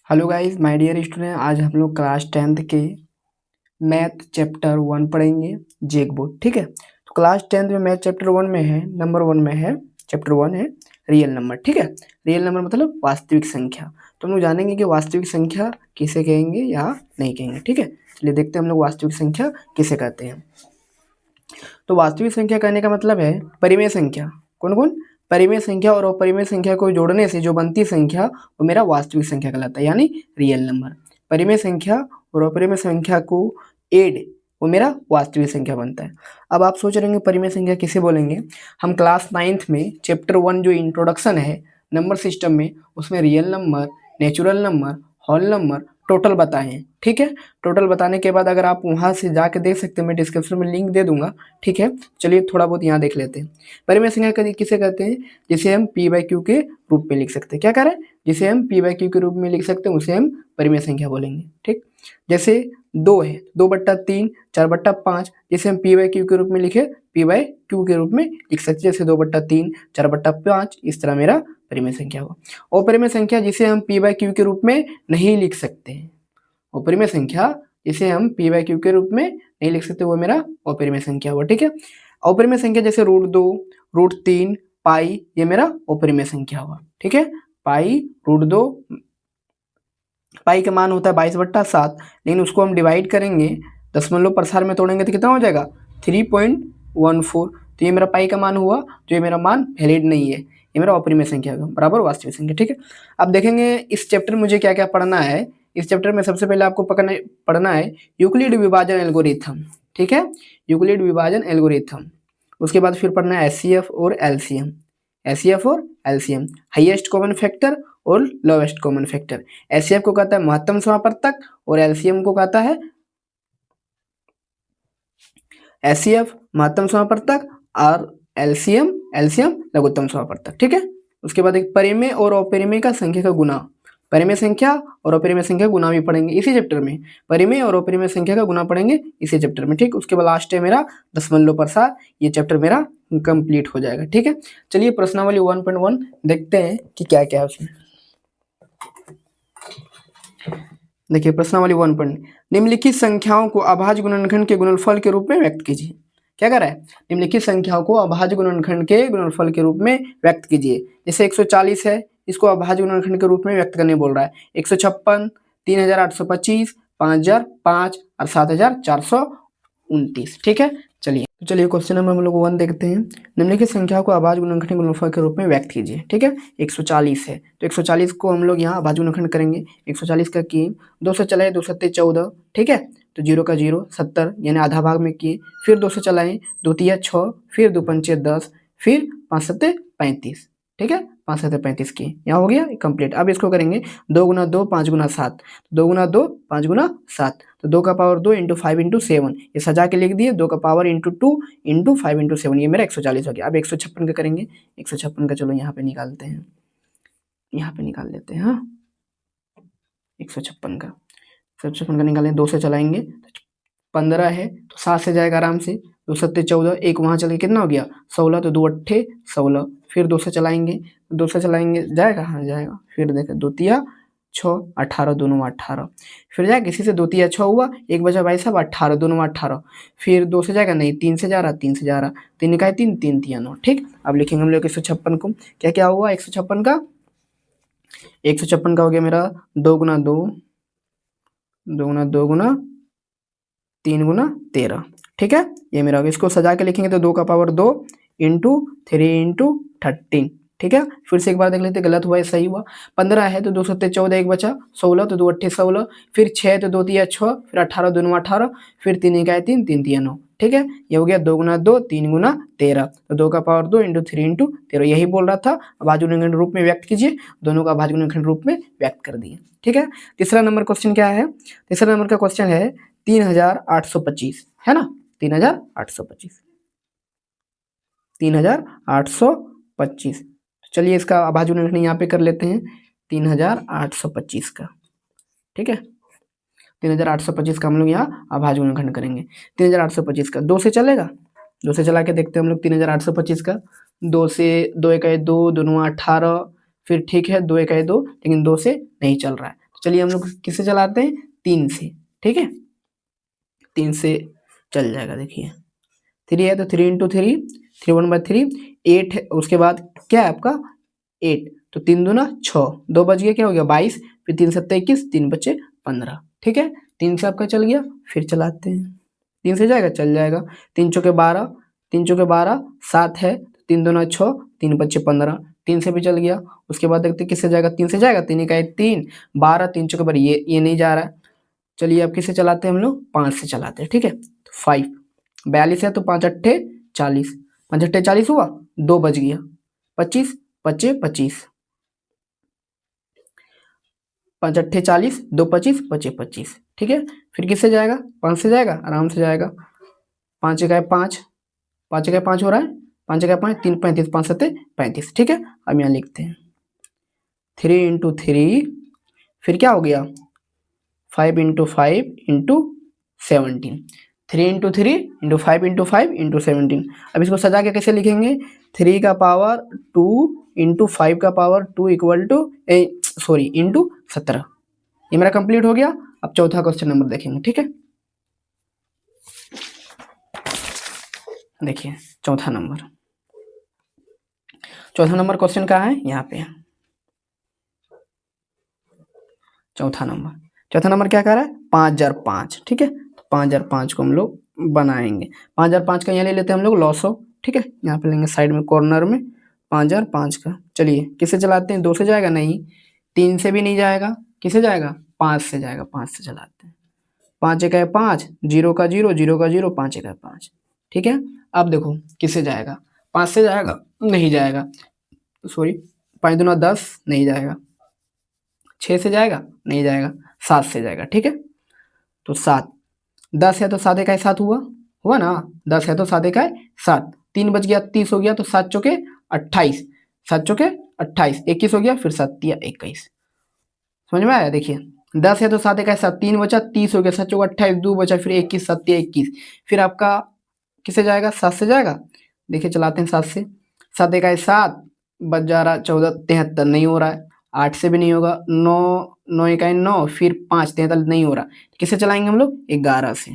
Hello guys, my dear student. आज हम लोग क्लास 10th के मैथ चैप्टर 1 पढ़ेंगे, जेक बोर्ड। ठीक है, तो क्लास 10th में मैथ चैप्टर 1 में है, नंबर 1 में है, चैप्टर 1 है रियल नंबर। ठीक है, रियल नंबर मतलब वास्तविक संख्या। तो हम लोग जानेंगे कि वास्तविक संख्या किसे कहेंगे या नहीं कहेंगे। ठीक है, चलिए देखते हैं हम लोग वास्तविक संख्या किसे कहते हैं। तो वास्तविक संख्या कहने का मतलब है परिमेय संख्या। कौन कौन? परिमेय संख्या और अपरिमेय संख्या को जोड़ने से जो बनती संख्या वो मेरा वास्तविक संख्या कहलाता है, यानी रियल नंबर। परिमेय संख्या और अपरिमेय संख्या को एड वो मेरा वास्तविक संख्या बनता है। अब आप सोच रहे होंगे परिमेय संख्या किसे बोलेंगे। हम क्लास 9th में चैप्टर 1 जो इंट्रोडक्शन है नंबर सिस्टम में, उसमें real number, natural number, whole number, total बताए हैं। ठीक है, टोटल बताने के बाद अगर आप वहाँ से जाके देख सकते हैं, मैं डिस्क्रिप्शन में लिंक दे दूंगा। ठीक है, चलिए थोड़ा बहुत यहाँ देख लेते हैं। परिमेय संख्या किसे कहते हैं? जिसे हम p/q के रूप में लिख सकते हैं। क्या कह रहे हैं? जिसे हम p/q के रूप में लिख सकते हैं उसे हम परिमेय संख्या बोलेंगे। ठीक, जैसे 2 है, 2/3, 4/5, जिसे हम p/q के रूप में लिखे p/q के रूप में लिख सकते हैं। जैसे 2/3, 4/5, इस तरह मेरा परिमेय संख्या हुआ। अपरिमेय संख्या जिसे हम p/q के रूप में नहीं लिख सकते हैं, अपरिमेय संख्या जिसे हम p/q के रूप में नहीं लिख सकते, वो मेरा अपरिमेय संख्या हुआ। ठीक है, अपरिमेय संख्या जैसे √2, √3, पाई, ये मेरा अपरिमेय संख्या हुआ। ठीक है, पाई, √2, पाई का मान होता है 22/7, लेकिन उसको हम डिवाइड करेंगे, दशमलव प्रसार में तोड़ेंगे तो कितना हो जाएगा? 3.14। तो ये मेरा पाई का मान हुआ, जो ये मेरा मान वैलिड नहीं है, ये मेरा अपरिमेय संख्या होगा, बराबर वास्तविक संख्या। ठीक है, अब देखेंगे इस चैप्टर में मुझे क्या क्या पढ़ना है। इस चैप्टर में सबसे पहले आपको पढ़ना है यूक्लिड विभाजन एल्गोरिथम। ठीक है, यूक्लिड विभाजन एल्गोरिथम। उसके बाद फिर पढ़ना है एचसीएफ और एलसीएम। एचसीएफ और एलसीएम, हाईएस्ट कॉमन फैक्टर और लोवेस्ट कॉमन फैक्टर। एचसीएफ को कहता है महत्तम समापवर्तक और एलसीएम को कहता है एचसीएफ महत्तम समापवर्तक और एलसीएम लघुत्तम समापवर्तक। ठीक है, उसके बाद एक परिमेय और अपरिमेय का संख्या का गुना। परिमेय संख्या और अपरिमेय संख्या गुना भी पढ़ेंगे इसी चैप्टर में। परिमेय और अपरिमेय संख्या का गुना पढ़ेंगे इसी चैप्टर में। ठीक, उसके बाद लास्ट है मेरा दशमलव प्रसार। ये चैप्टर मेरा कंप्लीट हो जाएगा। ठीक है, चलिए प्रश्नावली 1.1 देखते हैं कि क्या क्या है उसमें। देखिए प्रश्नावली 1. निम्नलिखित संख्याओं को अभाज्य गुणनखंड के गुणनफल के रूप में व्यक्त कीजिए। क्या कर रहा है? निम्नलिखित संख्याओं को अभाज्य गुणनखंड के गुणनफल के रूप में व्यक्त कीजिए। जैसे 140 है, इसको अभाज्य गुणनखंड के रूप में व्यक्त करने बोल रहा है। 156, 3825, 5005 और 7429। ठीक है, चलिए क्वेश्चन नंबर हम लोग 1 देखते हैं। निम्नलिखित संख्या को अभाज्य गुणनखंड के गुणनफल के रूप में व्यक्त कीजिए। ठीक है, 140 है तो 140 को हम लोग यहाँ अभाज्य गुणनखंड करेंगे। 140 का किए, 2 से चलाए, 2 सत्ते 14। ठीक है, तो 0 का 0, 70 यानी आधा भाग में किए। फिर 2 से चलाए, 2 तिया 6, फिर 2 पंचे 10, फिर 5 सत्ते 35। ठीक है, 5 सत्ते 35 किए, यहाँ हो गया कंप्लीट। अब इसको करेंगे 2 गुना 2 5 गुना 7, 2 गुना 2 5 गुना 7, तो 2 का पावर 2 इंटू 5 इंटू 7, ये सजा के लिख दिए। 2 का पावर इंटू 2 इंटू 5 इंटू 7, ये मेरा 140 हो गया। अब 156 का करेंगे। 156 का चलो यहाँ पे निकालते हैं, यहाँ पे निकाल लेते हैं। हाँ, 156 का निकालें, 2 से चलाएंगे, 15 है तो 7 से जाएगा आराम से। 2 सत्ते 14, एक वहाँ चले, कितना हो गया? 16, तो 2 अट्ठे 16। फिर 2 से चलाएंगे, 2 से चलाएंगे, जाएगा? हाँ जाएगा। फिर देखें 2 तिया 6, 18, दोनों 18। फिर जाएगा, किसी से 2 तिया 6 हुआ, एक बचा भाई साहब 18, दोनों 18। फिर 2 से जाएगा, नहीं 3 से जा रहा, 3 से जा रहा, 3 निकाय 3, 3 तिया 9। ठीक, अब लिखेंगे हम लोग 156 को। क्या क्या हुआ 156 का? 156 का हो गया मेरा 2 गुना 2, 2 गुना 2 गुना 3 गुना 13। ठीक है, ये मेरा होगा। इसको सजा के लिखेंगे तो 2 का पावर 2 इंटू 3 इंटू 13। ठीक है, फिर से एक बार देख लेते, गलत हुआ है सही हुआ। 15 है तो 2 सत्ते 14, एक बचा 16, तो 2 अट्ठे 16। फिर 6 तो 2 तिया 6, फिर 18, दोनों 18, फिर 3 निकाय 3, 3 तिया 9। ठीक है, ये हो गया 2 गुना 2 3 गुना 13, तो 2 का पावर 2 इंटू 3 इंटू 13। यही बोल रहा था, अभाज्य गुणनखंड रूप में व्यक्त कीजिए। दोनों का अभाज्य गुणनखंड रूप में व्यक्त कर दिए। ठीक है, तीसरा नंबर क्वेश्चन क्या है? तीसरा नंबर का क्वेश्चन है 3825, है ना? 3825, 3825। चलिए इसका अभाज्य गुणनखंड यहाँ पे कर लेते हैं, 3825 का। ठीक है, 3825 का हम लोग यहाँ अभाज्य गुणनखंड करेंगे। 3825 का 2 से चलेगा, 2 से चला के देखते हैं हम लोग 3825 का। 2 से 2 1 2, दोनों 18। फिर ठीक है 2 1 2, लेकिन 2 से नहीं चल रहा है, चलिए हम लोग किससे चलाते हैं, 3 से, ठीक है, 3 से चल जाएगा। देखिए 3 है तो 3 × 3, 3 1 / 3, 8 है, उसके बाद क्या है आपका 8, तो 3 दूना 6, 2 बच गया, क्या हो गया 22, फिर 3 7 21, 3 बचे 15, ठीक है, 3 से आपका चल गया। फिर चलाते हैं, 3 से जाएगा, चल जाएगा, 3 चौके 12, 3 चौके 12, 7 है, 3 दूना 6, 3 बचे 15, 3 से भी चल गया। उसके बाद देखते किससे जाएगा, 3 से जाएगा, 3 का 3, 12, 3 चौके 12, ये नहीं जा रहा है। चलिए अब किससे चलाते हैं हम लोग, 5 से चलाते हैं, ठीक है, तो 5, 42 है तो 5 अट्ठे 40, 5 अट्ठे 40 हुआ, 2 बच गया, 25 बचे 25, 5 अट्ठे 40, 2 25 बचे 25, ठीक है। फिर किससे जाएगा, 5 से जाएगा, आराम से जाएगा, 5 एक 5, 5 एक 5 हो रहा है, 5 एक 5, 3 35, 5 7 35, ठीक है। अब यहाँ लिखते हैं 3 × 3, फिर क्या हो गया 5 × 5 × 17, 3 × 3 × 5 × 5 × 17। अब इसको सजा के कैसे लिखेंगे, 3 का पावर 2 × 5 का पावर 2 × 17। ये मेरा कंप्लीट हो गया। अब चौथा क्वेश्चन नंबर देखेंगे, ठीक है। देखिए चौथा नंबर क्वेश्चन कहाँ है, यहाँ पे चौथा नंबर क्या कर रहा है, 5005, ठीक है। तो 5005 को हम लोग बनाएंगे, 5005 का यहाँ ले लेते हैं हम लोग लॉसो, ठीक है, यहाँ पे लेंगे साइड में कॉर्नर में 5005 का। चलिए किससे चलाते हैं, 2 से जाएगा नहीं, 3 से भी नहीं जाएगा, किससे जाएगा 5 से जाएगा, 5 से चलाते हैं, 5 एक 5, 0 का 0, 0 का 0, 5 एक 5, ठीक है। अब देखो किससे जाएगा, 5 से जाएगा, नहीं जाएगा, सॉरी 5 दूना 10, नहीं जाएगा, 6 से जाएगा, नहीं जाएगा, 7 से जाएगा, ठीक है। तो 7, 10 है तो 7 एक 7 हुआ ना, 10 है तो 7 एक 7, 3 बच गया 30 हो गया, तो 7 चौके 28, 7 चौके 28, 21 हो गया, फिर 7 तिया 21, समझ में आया। देखिए 10 है तो 7 एक 7, 3 बचा 30 हो गया, 7 चौके 28, 2 बचा, फिर 21, 7 तिया 21, फिर आपका किससे जाएगा, 7 से जाएगा। देखिए चलाते हैं 7 से, 7 एक 7, बच जा रहा 14, 73 नहीं हो रहा है, 8 से भी नहीं होगा, 9, 9 एक 9, फिर 5, 43 नहीं हो रहा, किससे चलाएंगे हम लोग, 11 से,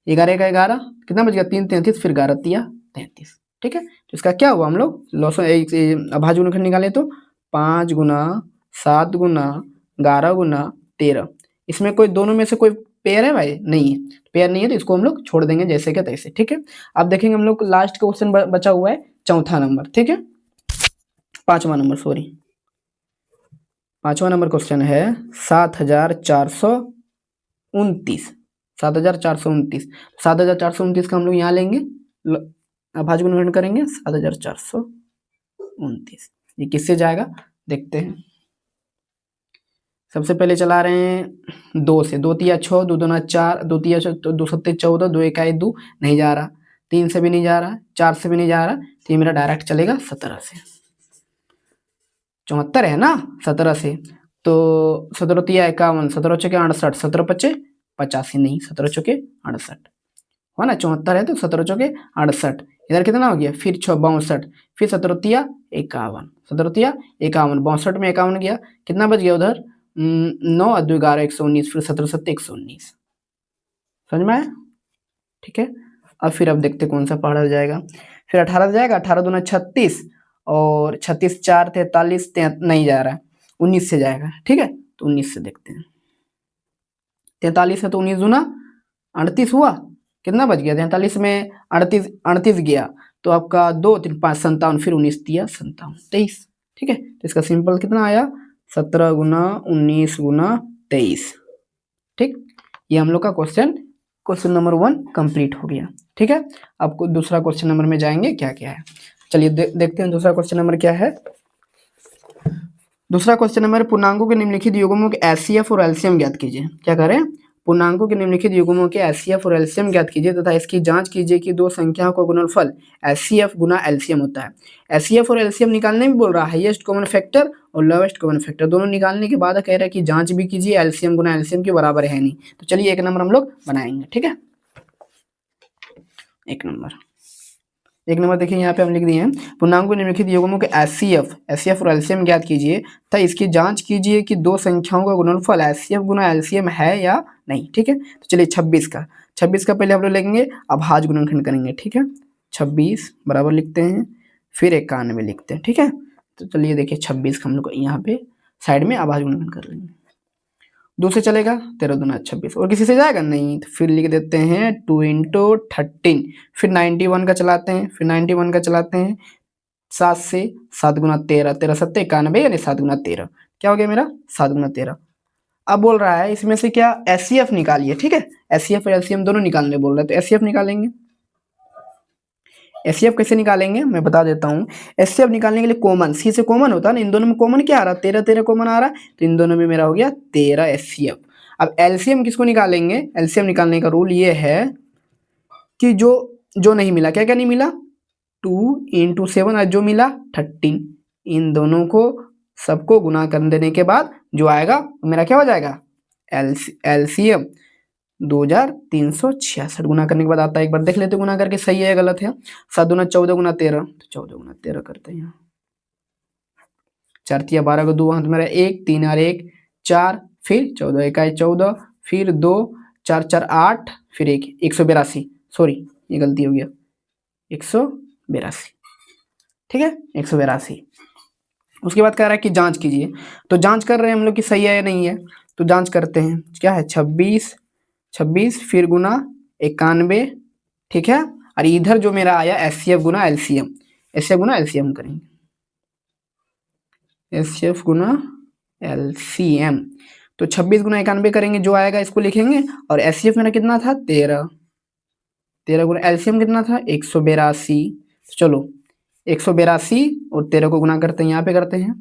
11 का 11, कितना बच गया 3 33, फिर 11 तिया 33, ठीक है। तो इसका क्या हुआ, हम लोग लॉस भाज्य गुणनखंड निकाले तो 5 गुना 7 गुना 11 गुना 13, इसमें कोई दोनों में से कोई पेयर है भाई, नहीं है, पेयर नहीं है, तो इसको हम लोग छोड़ देंगे जैसे क्या तैसे, ठीक है। अब देखेंगे हम लोग लास्ट क्वेश्चन बचा हुआ है चौथा नंबर, ठीक है, पांचवा नंबर क्वेश्चन है 7429, 7429, 7429 का हम लोग यहाँ लेंगे, भाज्य गुणनखंड करेंगे 7429, ये किससे जाएगा देखते हैं। सबसे पहले चला रहे हैं 2 से, 2 तिया 6, 2 दूना 4, 2 तिया 2 सत्ते 14, 2 एक 2, नहीं जा रहा, 3 से भी नहीं जा रहा, 4 से भी नहीं जा रहा, तो ये मेरा डायरेक्ट चलेगा 17 से, 74 है ना 17 से, तो 17 तिया 51, 17 चौके 68, 17 पचे 85, नहीं 17 चौके 68 हो ना, 74 है तो 17 चौके 68, इधर कितना हो गया, फिर 62, फिर 17 तिया 51, 17 तिया 51, 62 में 51 गया, कितना बच गया उधर 9 और 2 11, 119, फिर 17 7 119, समझ में आया, ठीक है। अब फिर अब देखते कौन सा पढ़ा जाएगा, फिर 18 से जाएगा, 18 दूना 36, और 36 4 43, नहीं जा रहा है, 19 से जाएगा, ठीक है, तो 19 से देखते हैं, 43 है तो 19 दूना 38 हुआ, कितना बच गया 43 में 38 गया, तो आपका 2 3 5 57, फिर 19 दिया 57 23, ठीक है। तो इसका सिंपल कितना आया 17 गुना 19 गुना 23, ठीक। ये हम लोग का क्वेश्चन नंबर 1 कंप्लीट हो गया, ठीक है। आपको दूसरा क्वेश्चन नंबर में जाएंगे क्या क्या है, चलिए देखते हैं दूसरा क्वेश्चन नंबर क्या है। दूसरा क्वेश्चन नंबर, पूर्णांकों के निम्नलिखित युग्मों के एचसीएफ और एलसीएम ज्ञात कीजिए। क्या करें, पूर्णांकों के निम्नलिखित युग्मों के एचसीएफ और एलसीएम ज्ञात कीजिए तथा इसकी जांच कीजिए कि दो संख्याओं का गुणनफल एचसीएफ गुना एलसीएम होता है। एचसीएफ और एलसीएम निकालने में बोल रहा है, हाईएस्ट कॉमन फैक्टर और लोवेस्ट कॉमन फैक्टर दोनों निकालने के बाद कह रहा है कि जांच भी कीजिए, एलसीएम गुना एलसीएम के बराबर है नहीं। तो चलिए 1 नंबर हम लोग बनाएंगे, ठीक है। 1 नंबर 1 नंबर देखिए यहाँ पे हम लिख दिए हैं, पूर्णांकों निम्नलिखित युग्मों के एचसीएफ और एलसीएम ज्ञात कीजिए तथा इसकी जांच कीजिए कि दो संख्याओं का गुणनफल एचसीएफ गुना एलसीएम है या नहीं। ठीक है, तो चलिए 26 का पहले हम लोग लेंगे, अभाज्य गुणनखंड करेंगे। ठीक है, 26 बराबर लिखते हैं, फिर 91 लिखते हैं। ठीक है, तो चलिए देखिए 26 हम लोग यहाँ पे साइड में अभाज्य गुणनखंड कर लेंगे। 2 से चलेगा, 13 दूना 26, और किसी से जाएगा नहीं, तो फिर लिख देते हैं 2 इंटू 13, फिर 91 का चलाते हैं, 7 से 7 गुना 13, 13 सत्ते 91, यानी 7 गुना 13 क्या हो गया मेरा 7 गुना 13। अब बोल रहा है इसमें से क्या एचसीएफ निकालिए। ठीक है, एचसीएफ और एलसीएम दोनों निकालने बोल रहा है, तो एचसीएफ निकालेंगे। एचसीएफ कैसे निकालेंगे मैं बता देता हूँ। एचसीएफ निकालने के लिए कॉमन, सी से कॉमन होता है ना, इन दोनों में कॉमन क्या आ रहा है 13 13 कॉमन आ रहा है, तो इन दोनों में मेरा हो गया 13 एचसीएफ। अब एलसीएम किसको निकालेंगे, एलसीएम निकालने का रूल ये है कि जो नहीं मिला, क्या क्या नहीं मिला 2 इंटू 7 और जो मिला 13, इन दोनों को सबको गुना कर देने के बाद जो आएगा मेरा क्या हो जाएगा एलसीएम 2366 गुना करने के बाद आता है। एक बार देख लेते गुना करके सही है या गलत है। 7 दूना 14 गुना 13, तो 14 गुना 13 करते हैं यहाँ। 4 तिया 12 को 2 हाथ मेरा 1 3 और 1 4, फिर 14 1 14, फिर 2 4 4 8, फिर 1 182, सॉरी ये गलती हो गया 182। ठीक है 182। उसके बाद कह रहा है कि जांच कीजिए, तो जांच कर रहे हैं हम लोग कि सही है या नहीं है, तो जांच करते हैं। क्या है 26 फिर गुना 91। ठीक है, और इधर जो मेरा आया एचसीएफ गुना एलसीएम करेंगे, एचसीएफ गुना एलसीएम, तो 26 गुना 91 करेंगे, जो आएगा इसको लिखेंगे, और एचसीएफ मेरा कितना था 13 गुना एलसीएम कितना था 182। चलो 182 और 13 को गुना करते हैं, यहाँ पे करते हैं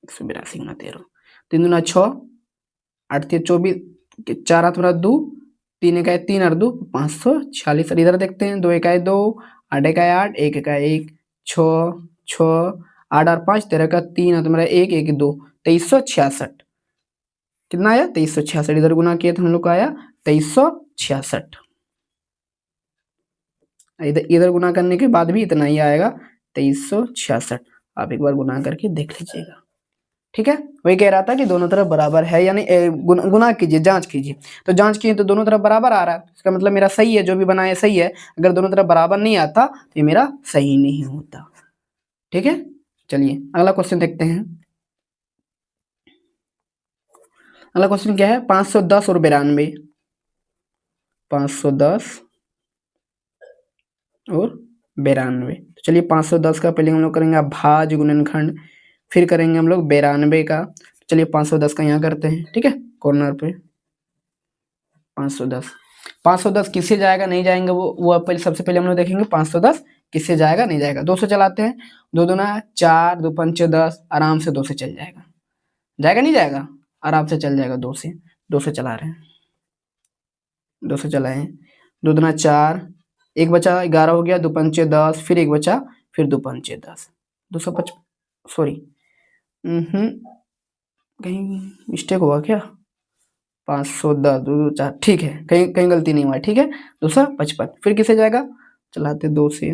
182 गुना 13, 3 दूना 6 8 3 24, 4 हाथ मेरा 2, 3 1 3 और 2 546। इधर देखते हैं 2 1 2, 8 1 8, 1 1 1 6 6 8 और 5 13 का 3 है, तो मेरा 1 1 2 2366। कितना आया 2366, इधर गुना किया तो हम लोग का आया 2366। इधर गुना करने के बाद भी इतना ही आएगा 2366। आप एक बार गुना करके देख लीजिएगा। ठीक है, वही कह रहा था कि दोनों तरफ बराबर है, यानी गुना कीजिए, जांच कीजिए, तो जांच किए तो दोनों तरफ बराबर आ रहा है, इसका मतलब मेरा सही है, जो भी बनाया सही है। अगर दोनों तरफ बराबर नहीं आता तो ये मेरा सही नहीं होता। ठीक है, चलिए अगला क्वेश्चन देखते हैं। अगला क्वेश्चन क्या है 510 और 92, 510 और 92। तो चलिए 510 का पहले हम लोग करेंगे अभाज्य गुणनखंड, फिर करेंगे हम लोग 92 का। चलिए 510 का यहाँ करते हैं। ठीक है, कॉर्नर पे 510 किससे जाएगा नहीं जाएंगे वो पहले सबसे पहले हम लोग देखेंगे 510 किससे जाएगा नहीं जाएगा। 2 से चलाते हैं, 2 दूना 4 2 5 10, आराम से 2 से चल जाएगा, जाएगा नहीं जाएगा आराम से चल जाएगा। 2 से चला रहे हैं, 2 से चलाए, 2 दूना 4, 1 बचा 11 हो गया, 2 5 10, फिर 1 बचा, फिर 2 5 10, 255, सॉरी कहीं मिस्टेक हुआ क्या, 510 2 4, ठीक है कहीं गलती नहीं हुआ। ठीक है 255, फिर किसे जाएगा चलाते 2 से,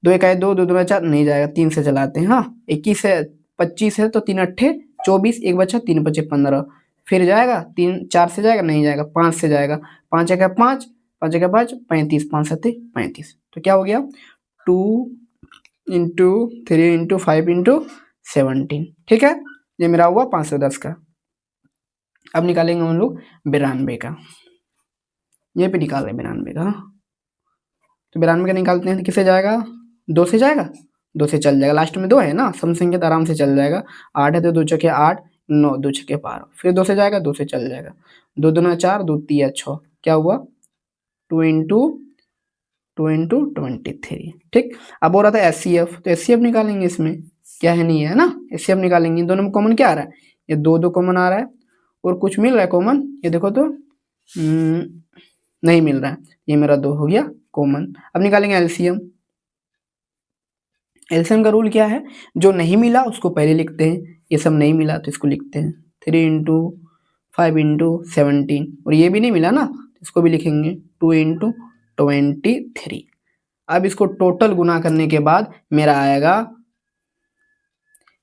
2 1 2 2 2 4 नहीं जाएगा, 3 से चलाते हैं। हाँ 21 है 25 है तो 3 8 24, 1 बचा 3 5 15, फिर जाएगा 3 4 से जाएगा नहीं जाएगा, 5 से जाएगा, 5 1 5 5 1 5 35, 5 7 35, तो क्या हो गया 2 इंटू 3 इंटू 5 इंटू 17। ठीक है, ये मेरा हुआ 510 का। अब निकालेंगे हम लोग 92 का, ये पे निकाल रहे 92 का। तो 92 का निकालते हैं तो किससे जाएगा 2 से जाएगा, 2 से चल जाएगा, लास्ट में 2 है ना सम संख्या तो आराम से चल जाएगा। 8 है तो 2 छके 8 9, 2 छके 12, फिर 2 से जाएगा 2 से चल जाएगा, 2 दूना 4 2 3 6, क्या हुआ 2 इंटू 23। ठीक, अब हो रहा था एचसीएफ, तो एचसीएफ निकालेंगे, इसमें क्या है नहीं है ना, एचसीएफ निकालेंगे। इन दोनों में कॉमन क्या आ रहा है, ये 2 2 कॉमन आ रहा है, और कुछ मिल रहा है कॉमन, ये देखो तो नहीं मिल रहा है, ये मेरा 2 हो गया कॉमन। अब निकालेंगे एलसीएम। एलसीएम का रूल क्या है, जो नहीं मिला उसको पहले लिखते हैं, ये सब नहीं मिला तो इसको लिखते हैं 3 इंटू 5 इंटू 17, और ये भी नहीं मिला ना, इसको भी लिखेंगे 2 इंटू 23। अब इसको टोटल गुना करने के बाद मेरा आएगा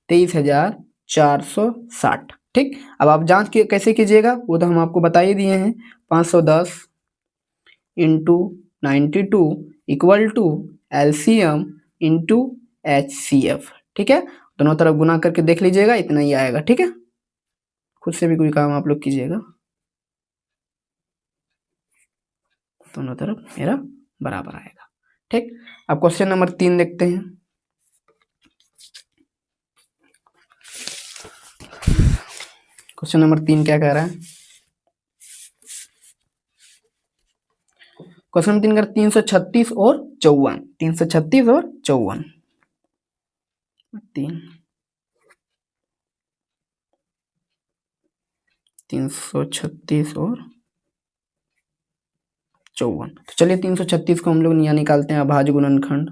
23,460। ठीक, अब आप जांच के कैसे कीजिएगा वो तो हम आपको बता ही दिए हैं। 510 into 92 equal to LCM into HCF। ठीक है, दोनों तरफ गुना करके देख लीजिएगा, इतना ही आएगा। ठीक है, खुद से भी कोई काम आप लोग कीजिएगा, दोनों तरफ मेरा बराबर आएगा। ठीक, अब क्वेश्चन नंबर 3 देखते हैं। क्वेश्चन नंबर 3 क्या कह रहा है? क्वेश्चन नंबर 3 कर 336 और 54, 336 और 54, 336 और 54। तो चलिए 336 को हम लोग यहाँ निकालते हैं, अभाज्य गुणनखंड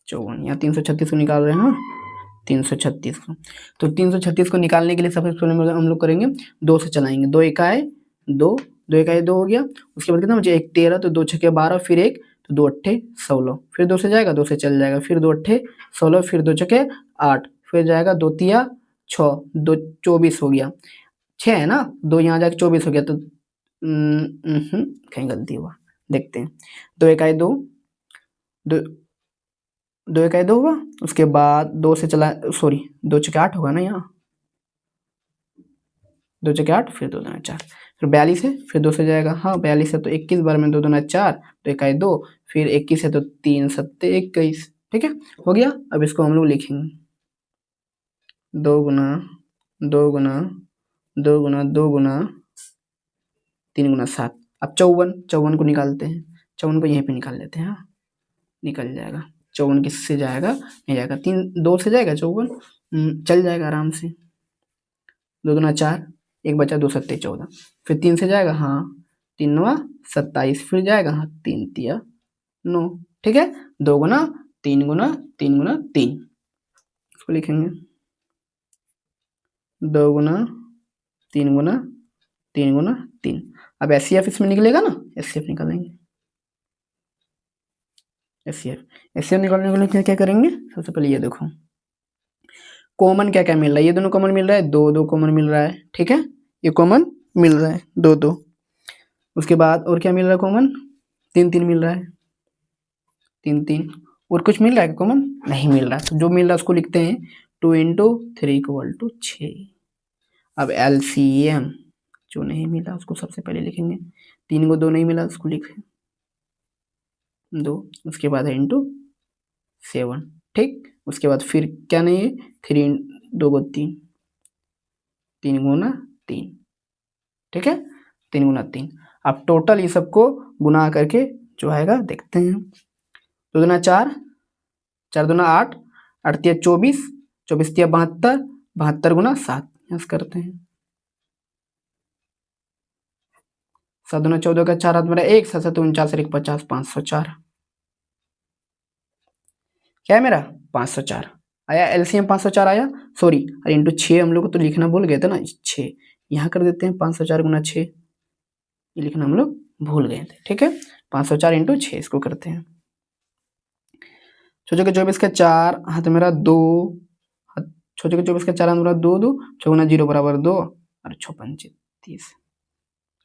54। यहाँ 336 को निकाल रहे हैं, 336 को। तो 336 को निकालने के लिए सबसे पहले हम लोग करेंगे 2 से चलाएंगे। 2 एकाए 2, 2 एकाए 2 हो गया। उसके बाद कितना मुझे 1 13, तो 2 छके 12, फिर 1 तो 2 अट्ठे 16, फिर 2 से जाएगा, 2 से चल जाएगा, फिर 2 अट्ठे 16, फिर 2 छके 8, फिर जाएगा 2 तिया 6, 2 24 हो गया। 6 है ना, 2 यहाँ जाके 24 हो गया। तो कहीं गलती हुआ, देखते हैं। 2 एकाए 2, 2 एकाए 2 हुआ। उसके बाद 2 से चला, सॉरी 2 छके 8 होगा ना, यहाँ 2 छके 8, फिर 2 दूना 4, फिर 42 है, फिर 2 से जाएगा। हाँ 42 है तो 21 बार में 2 दूना 4, 2 एकाए 2, फिर 21 है तो 3 सत्ते 21। ठीक है, हो गया। अब इसको हम लोग लिखेंगे 2 गुना 2 गुना 2 गुना 2 गुना 3 गुना 7। अब 54 को निकालते हैं, 54 को यहीं पे निकाल लेते हैं। हाँ निकल जाएगा। 54 किससे जाएगा, नहीं जाएगा, 3 2 से जाएगा 54, चल जाएगा आराम से। 2 दूना 4, 1 बचा, 2 सत्ते 14, फिर 3 से जाएगा। हाँ 3 नवा 27, फिर जाएगा। हाँ 3 तिया 9। ठीक है, 2 गुना 3 गुना 3 गुना 3, इसको लिखेंगे 2 गुना 3 गुना 3 गुना 3। अब HCF इसमें निकलेगा ना, HCF निकालेंगे। HCF निकालने के लिए क्या क्या करेंगे? सबसे पहले ये देखो कॉमन क्या क्या मिल रहा है, ये दोनों कॉमन मिल रहा है, 2 2 कॉमन मिल रहा है। ठीक है, ये कॉमन मिल रहा है 2 2। उसके बाद और क्या मिल रहा है कॉमन, 3 3 मिल रहा है, 3 3। और कुछ मिल रहा है कॉमन, नहीं मिल रहा है। तो जो मिल रहा है उसको लिखते हैं 2 इंटू 3 इक्वल टू 6। अब LCM जो नहीं मिला उसको सबसे पहले लिखेंगे, 3 को 2 नहीं मिला उसको लिखें 2, उसके बाद है इंटू 7। ठीक, उसके बाद फिर क्या नहीं है, 3 2 को 3, 3 गुना 3। ठीक है, 3 गुना 3। अब टोटल ये सबको गुना करके जो आएगा देखते हैं। 2 दूना 4, 4 दूना 8, 8 तिया 24, 24 तिया 72, 72 गुना 7 यस करते हैं। 7 दूना 14 का 4 हाथ मेरा 1, 7 7 49, 1 50, 504। क्या है मेरा 504 आया, LCM 504 आया। सॉरी, अरे इंटू 6 हम लोग को तो लिखना भूल गए थे ना, 6 यहाँ कर देते हैं। 504 गुना 6 ये लिखना हम लोग भूल गए थे। ठीक है, 504 इंटू 6 इसको करते हैं। छोटे के 24 का 4 हाथ मेरा 2, छोटे के 24 का 4 हाथ मेरा 2 2, 6 गुना 0 बराबर 2 और 6 पंचे 30,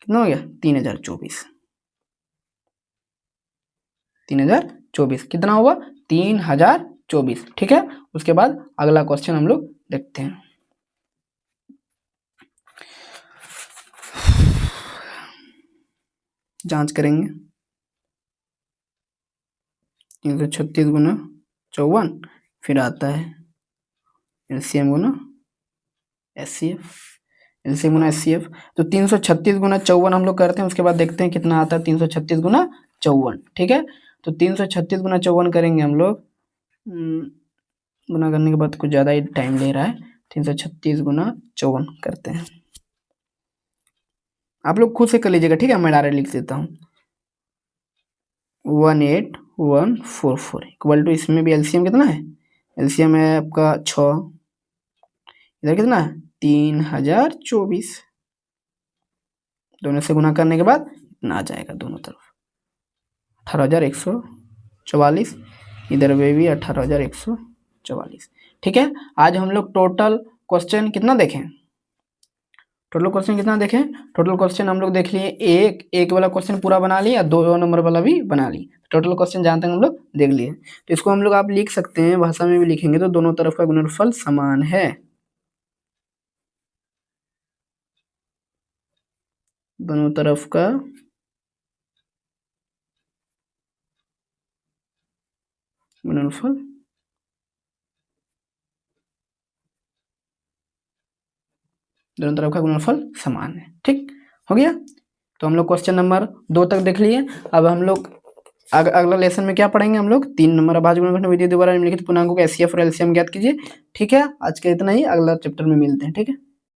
कितना हो गया 3024। 3024 कितना हुआ 3024। ठीक है, उसके बाद अगला क्वेश्चन हम लोग देखते हैं। जांच करेंगे 336 गुना 54, फिर आता है LCM गुना HCF, LCM गुना HCF। तो 336 गुना 54 हम लोग करते हैं, उसके बाद देखते हैं कितना आता है 336 गुना 54। ठीक है, तो 336 गुना 54 करेंगे हम लोग, गुना करने के बाद कुछ ज़्यादा ही टाइम ले रहा है। 336 गुना 54 करते हैं, आप लोग खुद से कर लीजिएगा। ठीक है, मैं डायरेक्ट लिख देता हूँ 18144 इक्वल टू, इसमें भी LCM कितना है, LCM है आपका 6, इधर कितना है 3024। दोनों से गुना करने के बाद इतना आ जाएगा दोनों तरफ 18,144, इधर में भी 18,144। ठीक है, आज हम लोग टोटल क्वेश्चन कितना देखें? टोटल क्वेश्चन कितना देखें? टोटल क्वेश्चन हम लोग देख लिए, एक वाला क्वेश्चन पूरा बना लिया, 2 नंबर वाला भी बना ली। टोटल क्वेश्चन जहाँ तक हम लोग देख लिए। तो इसको हम लोग आप लिख सकते हैं, भाषा में भी लिखेंगे तो दोनों तरफ का गुणनफल समान है। दोनों तरफ का गुणनफल दोनों तरफ का गुणनफल समान है। ठीक हो गया। तो हम लोग क्वेश्चन नंबर 2 तक देख लिए। अब हम लोग अगला लेसन में क्या पढ़ेंगे? हम लोग 3 नंबर अभाज्य गुणनफल विधि द्वारा निम्नलिखित पूर्णांकों का एचसीएफ और एलसीएम ज्ञात कीजिए। ठीक है, आज का इतना ही, अगला चैप्टर में मिलते हैं। ठीक है।